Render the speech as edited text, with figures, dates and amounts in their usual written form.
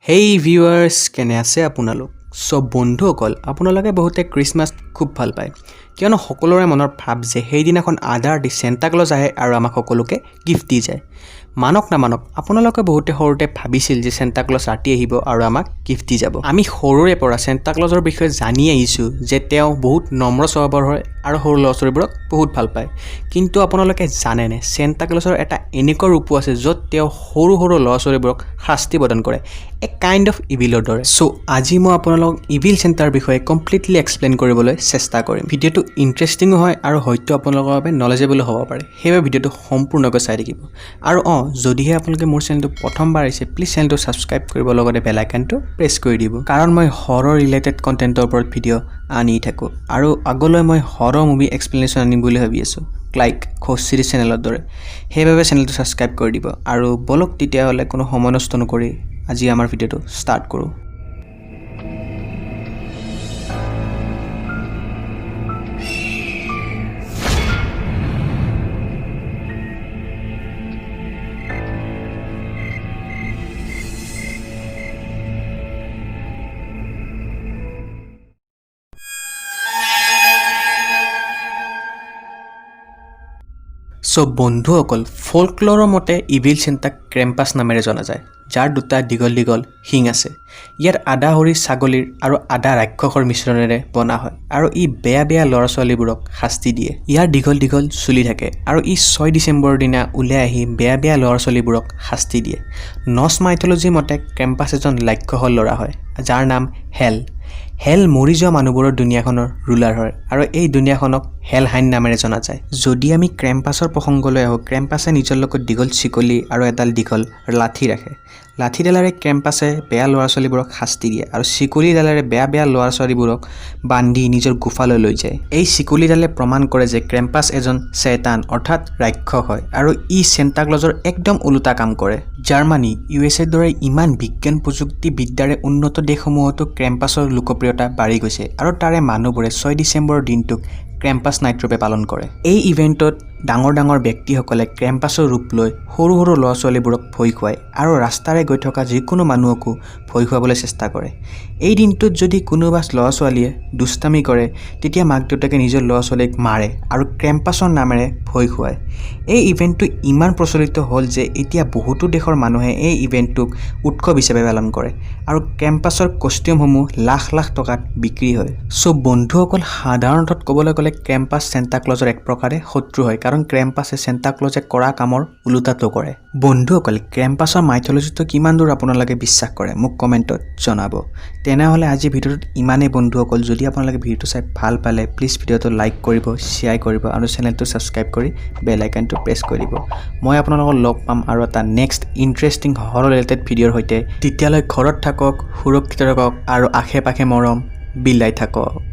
হেই viewers কেনে আছে আপোনালোক সব বন্ধুসকল আপোনালোকে বহুতে ক্ৰিসমাস খুব ভাল পায় কিয়নো সকলোৰে মনৰ ভাব যে সেই দিনাখন আধাৰ দি সেন্টা ক্লজ আহে আৰু আমাক সকলোকে গিফ্ট দি যায় মানক না মানক আপোনালোকে বহুতে সৰুতে ভাবিছিল যে সেন্টা ক্লজ ৰাতি আহিব আৰু আমাক গিফ্ট দি যাব আমি সৰুৰে পৰা সেন্টা ক্লজৰ বিষয়ে জানি আহিছো যে তেওঁ বহুত নম্ৰ স্বভাৱৰ হয় আৰু সৰু ল'ৰা-ছোৱালীবোৰক বহুত ভাল পায় কিন্তু আপোনালোকে জানেনে সেন্টা ক্লজৰ এটা এনেকুৱা ৰূপ আছে য'ত তেওঁ সৰু সৰু ল'ৰা-ছোৱালীবোৰক শাস্তি প্ৰদান কৰে এ কাইন্ড অফ ইভিলৰ দৰে সো আজি মই আপোনালোকক ইভিল সেন্টাৰ বিষয়ে কমপ্লিটলি এক্সপ্লেইন কৰিবলৈ চেষ্টা কৰিম ভিডিঅটো ইন্টাৰেষ্টিং হয় আৰু হয়তো আপোনালোকৰ বাবে নলেজেবল হ'ব পাৰে হেবে ভিডিঅটো সম্পূৰ্ণকৈ চাই থাকিব আৰু যদিহে আপোনালোকে মোৰ চেনেলটো প্ৰথমবাৰ আহিছে প্লিজ চেনেলটো সাবস্ক্ৰাইব কৰিব লগতে বেল আইকনটো প্ৰেছ কৰি দিব কাৰণ মই হৰৰ ৰিলেটেড কন্টেন্টৰ ওপৰত ভিডিঅ আনি থাকো আৰু আগলৈ মই হৰৰ মুভি এক্সপ্লেনেশ্যন আনিম বুলি ভাবি আছো লাইক খোচিৰি চেনেলৰ দৰে হেবে চেনেলটো সাবস্ক্ৰাইব কৰি দিব আৰু বলক তেতিয়া হলে কোনো সময় নষ্ট নকৰি আজি আমাৰ ভিডিঅটো ষ্টাৰ্ট কৰো সো বন্ধুসকল ফোল্কলৰৰ মতে ইভিল সেন্টাক ক্ৰেম্পাছ নামেৰে জনা যায় যাৰ দুটা দীঘল দীঘল শিং আছে ইয়াৰ আধা হৰি ছাগলীৰ আৰু আধা ৰাক্ষসৰ মিশ্ৰণেৰে বনা হয় আৰু ই বেয়া বেয়া ল'ৰা-ছোৱালীবোৰক শাস্তি দিয়ে ইয়াৰ দীঘল দীঘল চুলি থাকে আৰু ই 6 ডিচেম্বৰৰ দিনা উলাই আহি বেয়া বেয়া ল'ৰা-ছোৱালীবোৰক শাস্তি দিয়ে নৰ্ছ মাইথলজি মতে ক্ৰেম্পাছ এজন ৰাক্ষসৰ ল'ৰা হয় যাৰ নাম হেল মৰি যোৱা মানুহবোৰৰ দুনিয়াখনৰ ৰুলাৰ হয় আৰু এই দুনিয়াখনক হেলহাইন নামেৰে জনা যায় যদি আমি ক্ৰেম্পাছৰ প্ৰসংগলৈ আহো ক্ৰেম্পাছে নিজৰ লগত দীঘল চিকলি আৰু এডাল দীঘল লাঠি ৰাখে লাঠিডালেৰে ক্ৰেম্পাছে বেয়া ল'ৰা-ছোৱালীবোৰক শাস্তি দিয়ে আৰু চিকলিডালেৰে বেয়া বেয়া ল'ৰা-ছোৱালীবোৰক বান্ধি নিজৰ গুফালৈ লৈ যায় এই চিকলিডালে প্ৰমাণ কৰে যে ক্ৰেম্পাছ এজন শয়তান অৰ্থাৎ ৰাক্ষস হয় আৰু ই সেন্টা ক্লজৰ একদম উল্টা কাম কৰে জাৰ্মানী ইউএছএৰ দৰে ইমান বিজ্ঞান প্ৰযুক্তি বিদ্যাৰে উন্নত দেশসমূহতো ক্ৰেম্পাছৰ লোকপ্ৰিয়তা বাঢ়ি গৈছে আৰু তাৰে মানুহবোৰে 6 ডিচেম্বৰৰ দিনটোক ক্ৰেম্পাছ নাইট ৰূপে পালন কৰে এই ইভেন্টত ডাঙৰ ডাঙৰ ব্যক্তিসকলে ক্ৰেম্পাছৰ ৰূপ লৈ সৰু সৰু ল'ৰা-ছোৱালীবোৰক ভয় খুৱায় আৰু ৰাস্তাৰে গৈ থকা যিকোনো মানুহকো ভয় খুৱাবলৈ চেষ্টা কৰে এই দিনটোত যদি কোনোবা ল'ৰা-ছোৱালীয়ে দুষ্টামি কৰে তেতিয়া মাক-দেউতাকে নিজৰ ল'ৰা-ছোৱালীক মাৰে আৰু ক্ৰেম্পাছৰ নামেৰে ভয় খুৱায় এই ইভেন্টটো ইমান প্ৰচলিত হ'ল যে এতিয়া বহুতো দেশৰ মানুহে এই ইভেন্টটোক উৎসৱ হিচাপে পালন কৰে আৰু ক্ৰেম্পাছৰ কষ্টিউমসমূহ লাখ লাখ টকাত বিক্ৰী হয় সো বন্ধুসকল সাধাৰণতে ক'বলৈ গ'লে ক্ৰেম্পাছ সেন্টা ক্লজৰ এক প্ৰকাৰে শত্ৰু হয় কাৰণ ক্ৰেম্পাছে সেন্টা ক্লজে কৰা কামৰ উলুটাটো কৰে বন্ধুসকল ক্ৰেম্পাছৰ মাইথলজিটো কিমান দূৰ আপোনালোকে বিশ্বাস কৰে মোক কমেন্টত জনাব তেনেহলে আজি ভিডিঅ'টোত ইমানেই বন্ধুসকল যদি আপোনালোকে ভিডিঅ'টো চাই ভাল পালে প্লিজ ভিডিঅ'টো লাইক কৰিব শ্বেয়াৰ কৰিব আৰু চেনেলটো সাবস্ক্ৰাইব কৰি বেল আইকনটো প্ৰেছ কৰি দিব মই আপোনালোকক লগ পাম আৰু এটা নেক্সট ইন্টাৰেষ্টিং হৰৰ ৰিলেটেড ভিডিঅ'ৰ সৈতে তেতিয়ালৈ ঘৰত থাকক সুৰক্ষিত থাকক আৰু আশে পাশে মৰম বিলাই থাকক